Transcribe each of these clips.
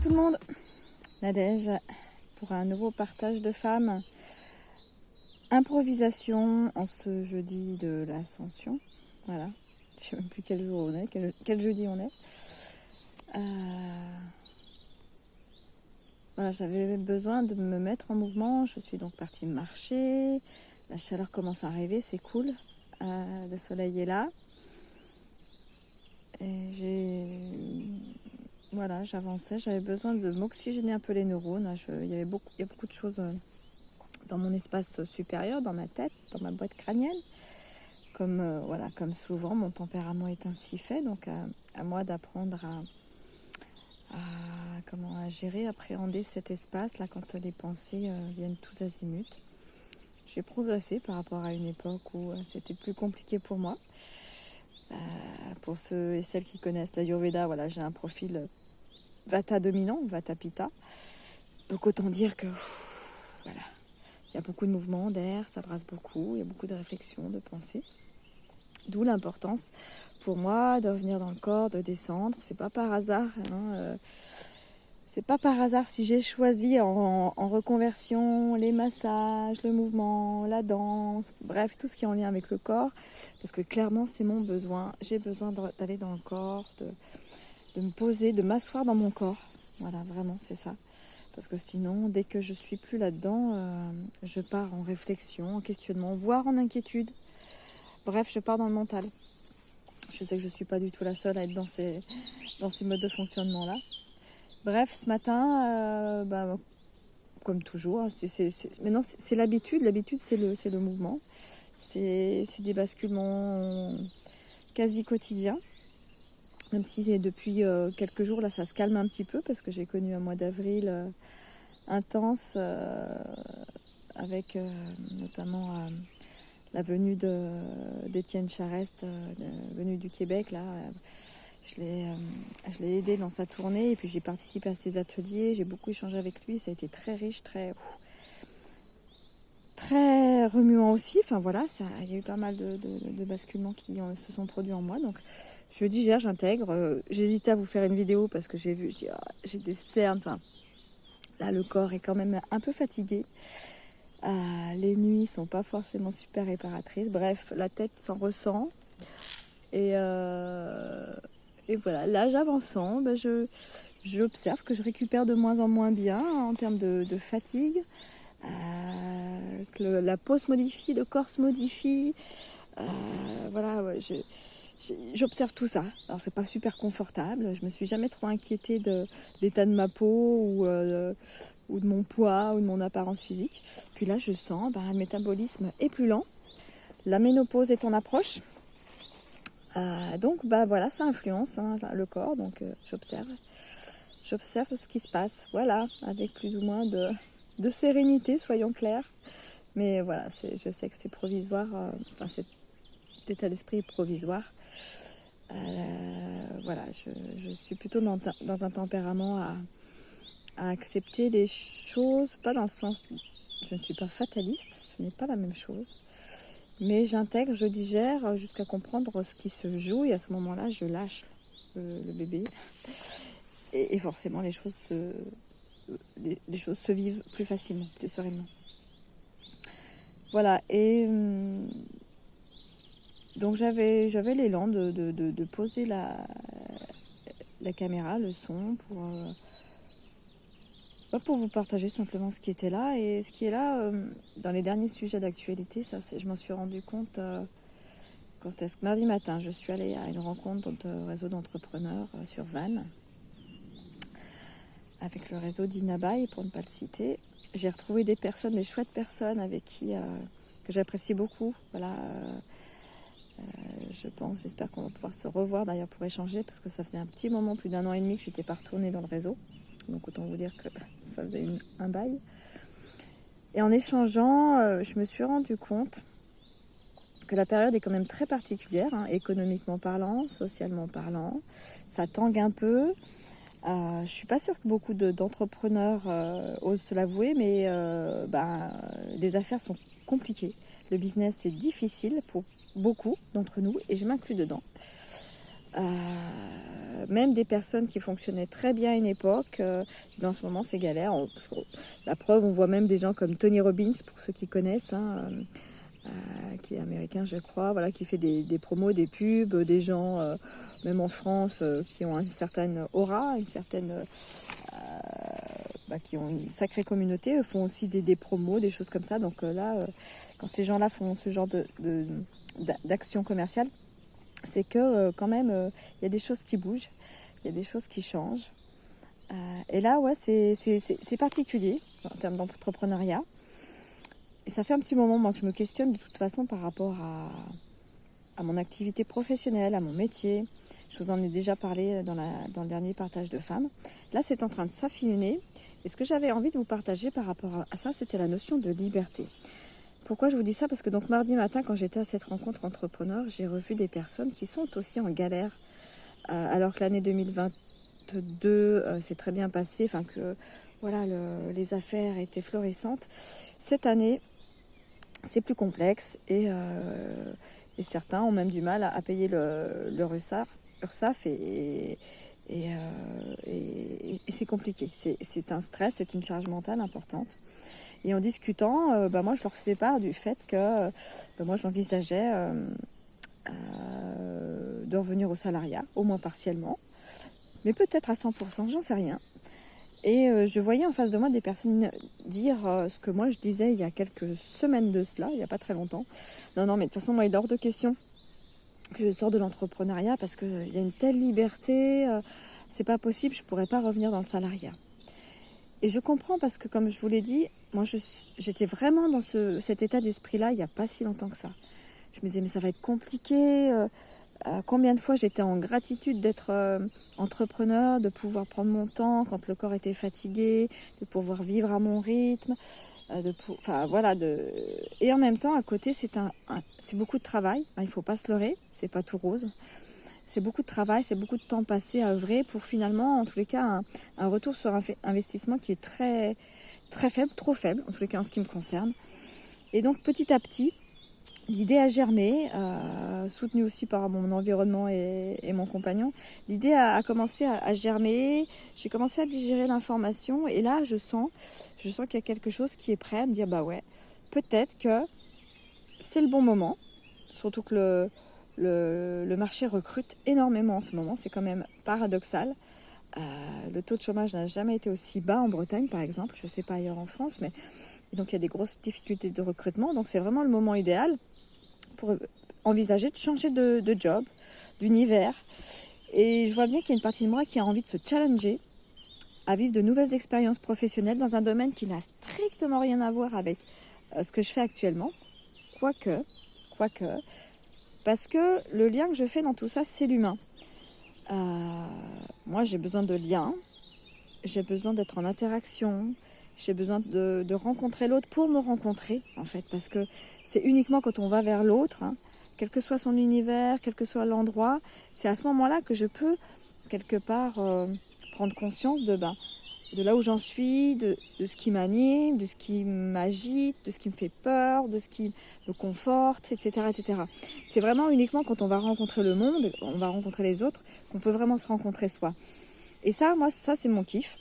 tout le monde, Nadège pour un nouveau partage de femmes. Improvisation en ce jeudi de l'Ascension. Voilà, je ne sais même plus quel jour on est, quel jeudi on est. Voilà, j'avais besoin de me mettre en mouvement. Je suis donc partie marcher. La chaleur commence à arriver, c'est cool. Le soleil est là. Et voilà, j'avançais. J'avais besoin de m'oxygéner un peu les neurones. Il y a beaucoup de choses dans mon espace supérieur, dans ma tête, dans ma boîte crânienne. Comme souvent, mon tempérament est ainsi fait. Donc, à moi d'apprendre à gérer, appréhender cet espace-là quand les pensées viennent tous azimuts. J'ai progressé par rapport à une époque où c'était plus compliqué pour moi. Pour ceux et celles qui connaissent l'Ayurveda, voilà, j'ai un profil Vata dominant, Vata Pitta. Donc autant dire que voilà, il y a beaucoup de mouvements d'air, ça brasse beaucoup, il y a beaucoup de réflexions, de pensées. D'où l'importance pour moi de revenir dans le corps, de descendre. C'est pas par hasard. C'est pas par hasard si j'ai choisi en reconversion les massages, le mouvement, la danse, bref, tout ce qui est en lien avec le corps. Parce que clairement, c'est mon besoin. J'ai besoin d'aller dans le corps, de me poser, de m'asseoir dans mon corps. Voilà, vraiment, c'est ça. Parce que sinon, dès que je suis plus là-dedans, je pars en réflexion, en questionnement, voire en inquiétude. Bref, je pars dans le mental. Je sais que je ne suis pas du tout la seule à être dans ces modes de fonctionnement-là. Bref, ce matin, comme toujours, maintenant c'est l'habitude. L'habitude, c'est le mouvement. C'est des basculements quasi quotidiens. Même si depuis quelques jours, là, ça se calme un petit peu parce que j'ai connu un mois d'avril intense avec notamment la venue d'Étienne Charest, venu du Québec, là. Je l'ai aidé dans sa tournée et puis j'ai participé à ses ateliers, j'ai beaucoup échangé avec lui, ça a été très riche, très remuant aussi. Enfin voilà, il y a eu pas mal de basculements qui se sont produits en moi. Donc je digère, j'intègre. J'hésitais à vous faire une vidéo parce que j'ai des cernes. Enfin, là le corps est quand même un peu fatigué. Les nuits sont pas forcément super réparatrices. Bref, la tête s'en ressent. Et voilà, là j'avançant, j'observe que je récupère de moins en moins bien en termes de fatigue, que la peau se modifie, le corps se modifie. Voilà, ouais, j'observe tout ça. Alors c'est pas super confortable, je me suis jamais trop inquiétée de l'état de ma peau ou de mon poids ou de mon apparence physique. Puis là je sens le métabolisme est plus lent, la ménopause est en approche. Donc voilà, ça influence le corps, donc j'observe ce qui se passe, voilà, avec plus ou moins de sérénité, soyons clairs. Mais voilà, je sais que c'est provisoire, cet état d'esprit est provisoire. Voilà, je suis plutôt dans un tempérament à accepter les choses, pas dans le sens, je ne suis pas fataliste, ce n'est pas la même chose. Mais j'intègre, je digère jusqu'à comprendre ce qui se joue et à ce moment-là, je lâche le bébé. Et forcément, les choses se vivent plus facilement, plus sereinement. Voilà, et donc j'avais l'élan de poser la caméra, le son, pour vous partager simplement ce qui était là. Et ce qui est là, dans les derniers sujets d'actualité, je m'en suis rendu compte quand est-ce que mardi matin, je suis allée à une rencontre de réseau d'entrepreneurs sur Vannes, avec le réseau d'Inabaye, pour ne pas le citer. J'ai retrouvé des chouettes personnes avec qui que j'apprécie beaucoup. Voilà, j'espère qu'on va pouvoir se revoir d'ailleurs pour échanger, parce que ça faisait un petit moment, plus d'1 an et demi, que j'étais pas retournée dans le réseau. Donc autant vous dire que ça faisait un bail. Et en échangeant, je me suis rendu compte que la période est quand même très particulière, économiquement parlant, socialement parlant. Ça tangue un peu. Je suis pas sûre que beaucoup d'entrepreneurs osent se l'avouer, mais les affaires sont compliquées. Le business est difficile pour beaucoup d'entre nous, et je m'inclus dedans. même des personnes qui fonctionnaient très bien à une époque, en ce moment c'est galère. Parce que, la preuve, on voit même des gens comme Tony Robbins, pour ceux qui connaissent, qui est américain je crois, voilà, qui fait des promos, des pubs, des gens, même en France, qui ont une certaine aura, une certaine... qui ont une sacrée communauté, eux font aussi des promos, des choses comme ça. Donc là, quand ces gens-là font ce genre d'action commerciale, c'est que quand même, il y a des choses qui bougent, il y a des choses qui changent. Et là, ouais, c'est particulier en termes d'entrepreneuriat. Et ça fait un petit moment, moi, que je me questionne de toute façon par rapport à mon activité professionnelle, à mon métier. Je vous en ai déjà parlé dans le dernier partage de femmes. Là, c'est en train de s'affiner. Et ce que j'avais envie de vous partager par rapport à ça, c'était la notion de liberté. Pourquoi je vous dis ça? Parce que donc mardi matin, quand j'étais à cette rencontre entrepreneur, j'ai revu des personnes qui sont aussi en galère. Alors que l'année 2022 s'est très bien passée, enfin que voilà, les affaires étaient florissantes. Cette année, c'est plus complexe et certains ont même du mal à payer leur URSSAF et c'est compliqué. C'est un stress, c'est une charge mentale importante. Et en discutant, moi je leur sépare du fait que moi j'envisageais de revenir au salariat, au moins partiellement, mais peut-être à 100%, j'en sais rien. Et je voyais en face de moi des personnes dire ce que moi je disais il y a quelques semaines de cela, il n'y a pas très longtemps. Non, mais de toute façon, moi il est hors de question que je sors de l'entrepreneuriat parce qu'il y a une telle liberté, c'est pas possible, je pourrais pas revenir dans le salariat. Et je comprends parce que, comme je vous l'ai dit, moi j'étais vraiment dans cet état d'esprit-là il n'y a pas si longtemps que ça. Je me disais, mais ça va être compliqué. Combien de fois j'étais en gratitude d'être entrepreneur, de pouvoir prendre mon temps quand le corps était fatigué, de pouvoir vivre à mon rythme. Et en même temps, à côté, c'est beaucoup de travail. Il ne faut pas se leurrer, c'est pas tout rose. C'est beaucoup de travail, c'est beaucoup de temps passé à œuvrer pour finalement, en tous les cas, un retour sur investissement qui est très, très faible, trop faible, en tous les cas en ce qui me concerne. Et donc, petit à petit, l'idée a germé, soutenue aussi par mon environnement et mon compagnon. L'idée a commencé à germer, j'ai commencé à digérer l'information et là, je sens qu'il y a quelque chose qui est prêt à me dire, bah ouais, peut-être que c'est le bon moment, surtout que le marché recrute énormément en ce moment, c'est quand même paradoxal. Le taux de chômage n'a jamais été aussi bas en Bretagne, par exemple, je ne sais pas ailleurs en France, mais donc il y a des grosses difficultés de recrutement, donc c'est vraiment le moment idéal pour envisager de changer de job, d'univers. Et je vois bien qu'il y a une partie de moi qui a envie de se challenger à vivre de nouvelles expériences professionnelles dans un domaine qui n'a strictement rien à voir avec ce que je fais actuellement, quoique, parce que le lien que je fais dans tout ça, c'est l'humain. Moi, j'ai besoin de liens, j'ai besoin d'être en interaction, j'ai besoin de rencontrer l'autre pour me rencontrer, en fait, parce que c'est uniquement quand on va vers l'autre, quel que soit son univers, quel que soit l'endroit, c'est à ce moment-là que je peux, quelque part, prendre conscience de là où j'en suis, de ce qui m'anime, de ce qui m'agite, de ce qui me fait peur, de ce qui me conforte, etc., etc. C'est vraiment uniquement quand on va rencontrer le monde, on va rencontrer les autres, qu'on peut vraiment se rencontrer soi. Et ça, moi, ça c'est mon kiff.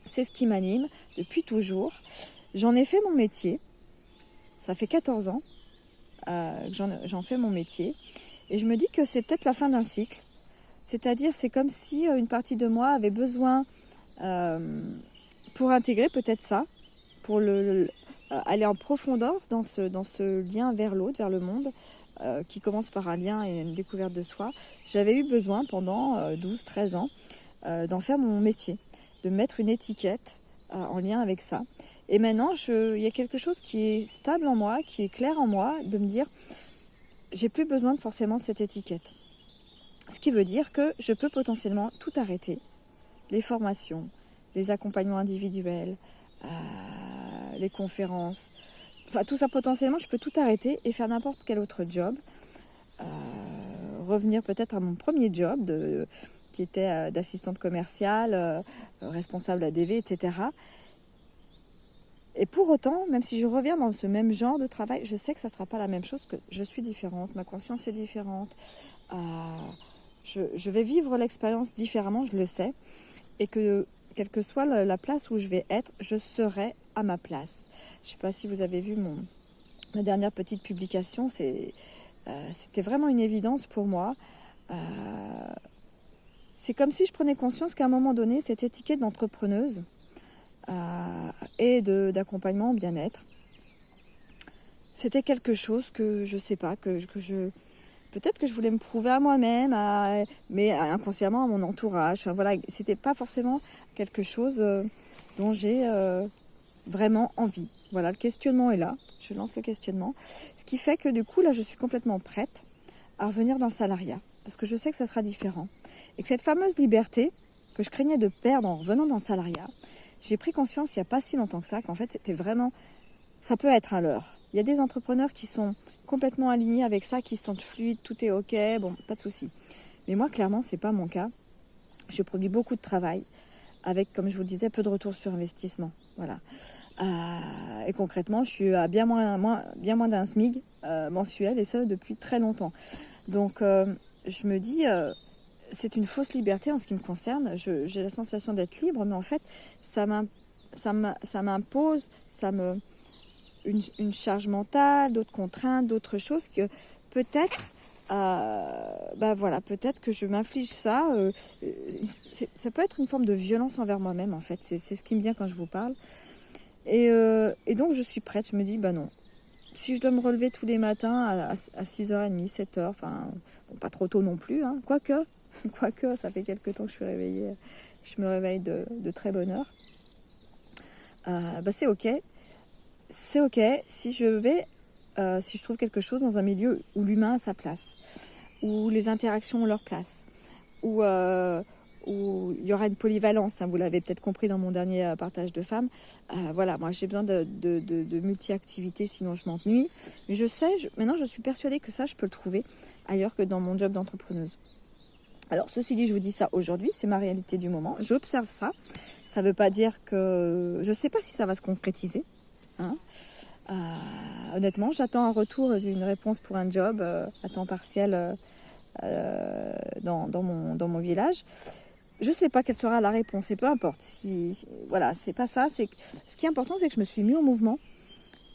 C'est ce qui m'anime depuis toujours. J'en ai fait mon métier. Ça fait 14 ans que j'en fais mon métier. Et je me dis que c'est peut-être la fin d'un cycle. C'est-à-dire, c'est comme si une partie de moi avait besoin, pour intégrer peut-être ça, pour aller en profondeur dans ce lien vers l'autre, vers le monde, qui commence par un lien et une découverte de soi. J'avais eu besoin pendant 12-13 ans d'en faire mon métier, de mettre une étiquette en lien avec ça. Et maintenant, il y a quelque chose qui est stable en moi, qui est clair en moi, de me dire, j'ai plus besoin forcément de cette étiquette. Ce qui veut dire que je peux potentiellement tout arrêter. Les formations, les accompagnements individuels, les conférences, enfin tout ça potentiellement, je peux tout arrêter et faire n'importe quel autre job. Revenir peut-être à mon premier job qui était d'assistante commerciale, responsable ADV, etc. Et pour autant, même si je reviens dans ce même genre de travail, je sais que ça ne sera pas la même chose, que je suis différente, ma conscience est différente. je vais vivre l'expérience différemment, je le sais, et que quelle que soit la place où je vais être, je serai à ma place. Je ne sais pas si vous avez vu ma dernière petite publication, c'était vraiment une évidence pour moi. C'est comme si je prenais conscience qu'à un moment donné, cette étiquette d'entrepreneuse et d'accompagnement au bien-être, c'était quelque chose que je sais pas, peut-être que je voulais me prouver à moi-même, mais inconsciemment à mon entourage. Enfin, voilà, c'était pas forcément quelque chose dont j'ai vraiment envie. Voilà, le questionnement est là. Je lance le questionnement. Ce qui fait que du coup, là, je suis complètement prête à revenir dans le salariat. Parce que je sais que ça sera différent. Et que cette fameuse liberté que je craignais de perdre en revenant dans le salariat, j'ai pris conscience il n'y a pas si longtemps que ça, qu'en fait, c'était vraiment... Ça peut être un leurre. Il y a des entrepreneurs qui sont complètement alignés avec ça, qui se sentent fluides, tout est ok, bon, pas de souci. Mais moi, clairement, c'est pas mon cas. Je produis beaucoup de travail avec, comme je vous le disais, peu de retour sur investissement. Voilà. Et concrètement, je suis à bien moins d'un SMIC mensuel, et ça depuis très longtemps. Donc, je me dis, c'est une fausse liberté en ce qui me concerne. J'ai la sensation d'être libre, mais en fait, ça m'impose, une charge mentale, d'autres contraintes, d'autres choses que peut-être, peut-être que je m'inflige ça. Ça peut être une forme de violence envers moi-même, en fait. C'est ce qui me vient quand je vous parle. Et donc, je suis prête. Je me dis, non. Si je dois me relever tous les matins à 6h30, 7h, enfin, bon, pas trop tôt non plus, hein, quoique, ça fait quelques temps que je suis réveillée. Je me réveille de très bonne heure. C'est ok. C'est ok si si je trouve quelque chose dans un milieu où l'humain a sa place, où les interactions ont leur place, où il y aura une polyvalence, hein, vous l'avez peut-être compris dans mon dernier partage de femmes. Voilà, moi j'ai besoin de multi-activités, sinon je m'ennuie. Mais maintenant je suis persuadée que ça, je peux le trouver ailleurs que dans mon job d'entrepreneuse. Alors, ceci dit, je vous dis ça aujourd'hui, c'est ma réalité du moment. J'observe ça. Ça ne veut pas dire que... Je ne sais pas si ça va se concrétiser. Hein. Honnêtement, j'attends un retour d'une réponse pour un job à temps partiel dans mon village. Je ne sais pas quelle sera la réponse, et peu importe. Voilà, c'est pas ça. Ce qui est important, c'est que je me suis mis au mouvement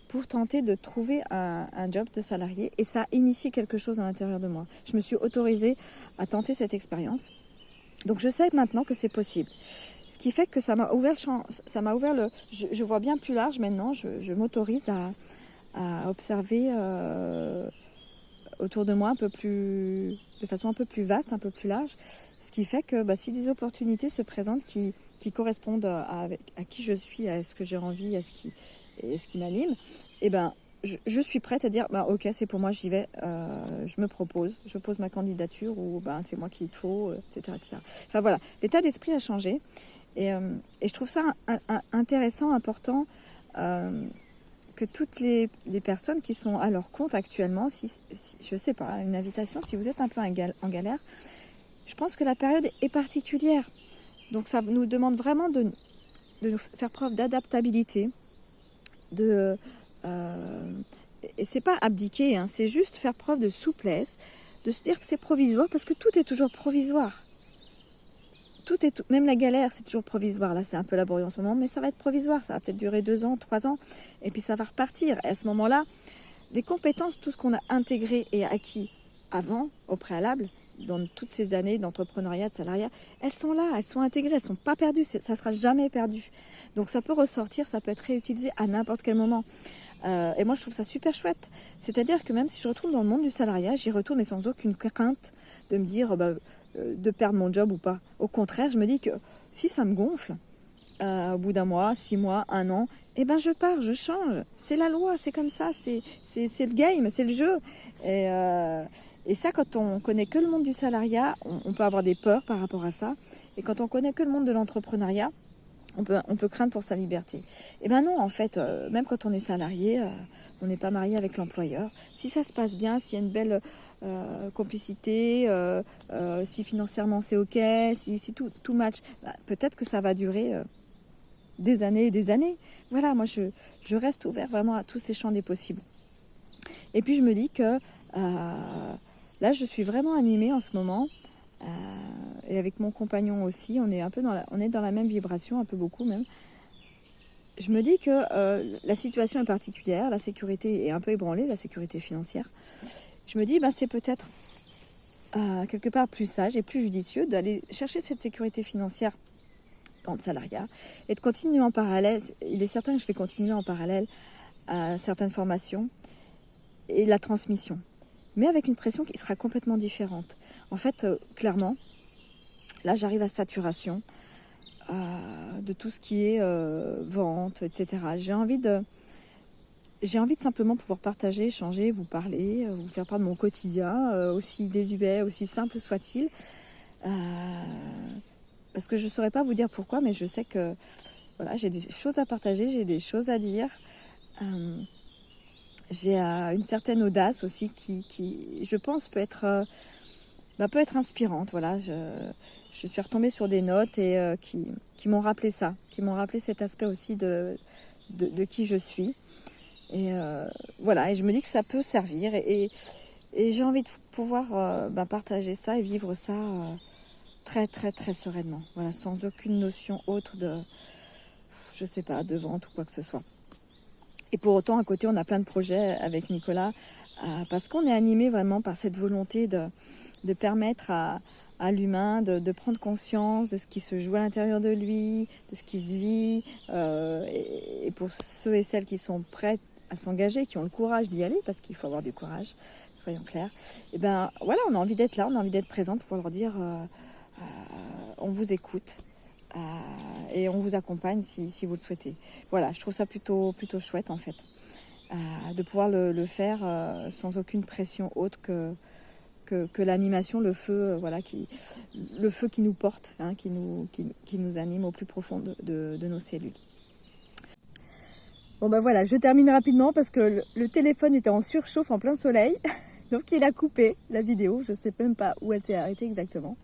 pour tenter de trouver un job de salarié, et ça a initié quelque chose à l'intérieur de moi. Je me suis autorisée à tenter cette expérience. Donc je sais maintenant que c'est possible. Ce qui fait que ça m'a ouvert je vois bien plus large maintenant. Je m'autorise à observer autour de moi de façon un peu plus vaste, un peu plus large. Ce qui fait que si des opportunités se présentent qui correspondent à qui je suis, à ce que j'ai envie, à ce qui m'anime, je suis prête à dire ok, c'est pour moi, j'y vais, je me propose, je pose ma candidature, ou c'est moi qu'il faut, etc., etc. Enfin voilà, l'état d'esprit a changé, et je trouve ça intéressant, important, que toutes les personnes qui sont à leur compte actuellement, je sais pas, une invitation, si vous êtes un peu en galère, je pense que la période est particulière. Donc ça nous demande vraiment de nous faire preuve d'adaptabilité, et c'est pas abdiquer, hein, c'est juste faire preuve de souplesse, de se dire que c'est provisoire, parce que tout est toujours provisoire. Même la galère, c'est toujours provisoire. Là, c'est un peu laborieux en ce moment, mais ça va être provisoire. Ça va peut-être durer 2 ans, 3 ans, et puis ça va repartir. Et à ce moment-là, les compétences, tout ce qu'on a intégré et acquis avant, au préalable, dans toutes ces années d'entrepreneuriat, de salariat, elles sont là, elles sont intégrées, elles ne sont pas perdues. Ça ne sera jamais perdu. Donc ça peut ressortir, ça peut être réutilisé à n'importe quel moment. Et moi, je trouve ça super chouette. C'est-à-dire que même si je retourne dans le monde du salariat, j'y retourne, mais sans aucune crainte de me dire de perdre mon job ou pas. Au contraire, je me dis que si ça me gonfle, au bout d'un mois, 6 mois, 1 an, je pars, je change. C'est la loi, c'est comme ça, c'est le game, c'est le jeu. Et ça, quand on connaît que le monde du salariat, on peut avoir des peurs par rapport à ça. Et quand on connaît que le monde de l'entrepreneuriat, on peut craindre pour sa liberté. Non, en fait, même quand on est salarié, on n'est pas marié avec l'employeur. Si ça se passe bien, s'il y a une belle complicité, si financièrement c'est ok, si tout match, peut-être que ça va durer des années et des années. Voilà, moi je reste ouvert vraiment à tous ces champs des possibles. Et puis je me dis que là, je suis vraiment animée en ce moment Et avec mon compagnon aussi, on est un peu on est dans la même vibration, un peu beaucoup même. Je me dis que la situation est particulière, la sécurité est un peu ébranlée, la sécurité financière. Je me dis, c'est peut-être quelque part plus sage et plus judicieux d'aller chercher cette sécurité financière dans le salariat et de continuer en parallèle. Il est certain que je vais continuer en parallèle certaines formations et la transmission, mais avec une pression qui sera complètement différente. En fait, clairement, là j'arrive à saturation de tout ce qui est vente, etc. J'ai envie de simplement pouvoir partager, échanger, vous parler, vous faire part de mon quotidien, aussi désuet, aussi simple soit-il. Parce que je ne saurais pas vous dire pourquoi, mais je sais que voilà, j'ai des choses à partager, j'ai des choses à dire. J'ai une certaine audace aussi qui je pense, peut être inspirante. Voilà, je suis retombée sur des notes et qui m'ont rappelé ça, qui m'ont rappelé cet aspect aussi de qui je suis. Et voilà, et je me dis que ça peut servir et j'ai envie de pouvoir partager ça et vivre ça très très très sereinement, voilà, sans aucune notion autre de, je sais pas, de vente ou quoi que ce soit. Et pour autant, à côté, on a plein de projets avec Nicolas parce qu'on est animé vraiment par cette volonté de permettre à l'humain de prendre conscience de ce qui se joue à l'intérieur de lui, de ce qui se vit, et pour ceux et celles qui sont prêts à s'engager, qui ont le courage d'y aller, parce qu'il faut avoir du courage, soyons clairs, et voilà, on a envie d'être là, on a envie d'être présent pour pouvoir leur dire on vous écoute et on vous accompagne si vous le souhaitez. Voilà, je trouve ça plutôt chouette en fait, de pouvoir le faire sans aucune pression autre que l'animation, le feu, le feu qui nous porte, qui nous anime au plus profond de nos cellules. Bon voilà, je termine rapidement parce que le téléphone était en surchauffe en plein soleil, donc il a coupé la vidéo, je ne sais même pas où elle s'est arrêtée exactement.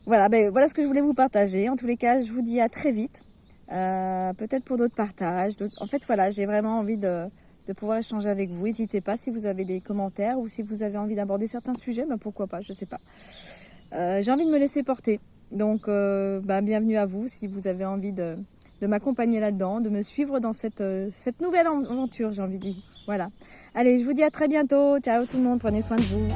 Voilà, voilà ce que je voulais vous partager. En tous les cas, je vous dis à très vite, peut-être pour d'autres partages. En fait, voilà, j'ai vraiment envie de pouvoir échanger avec vous. N'hésitez pas si vous avez des commentaires ou si vous avez envie d'aborder certains sujets, pourquoi pas, je sais pas. J'ai envie de me laisser porter, donc bienvenue à vous si vous avez envie de m'accompagner là-dedans, de me suivre dans cette nouvelle aventure, j'ai envie de dire. Voilà. Allez, je vous dis à très bientôt. Ciao tout le monde, prenez soin de vous.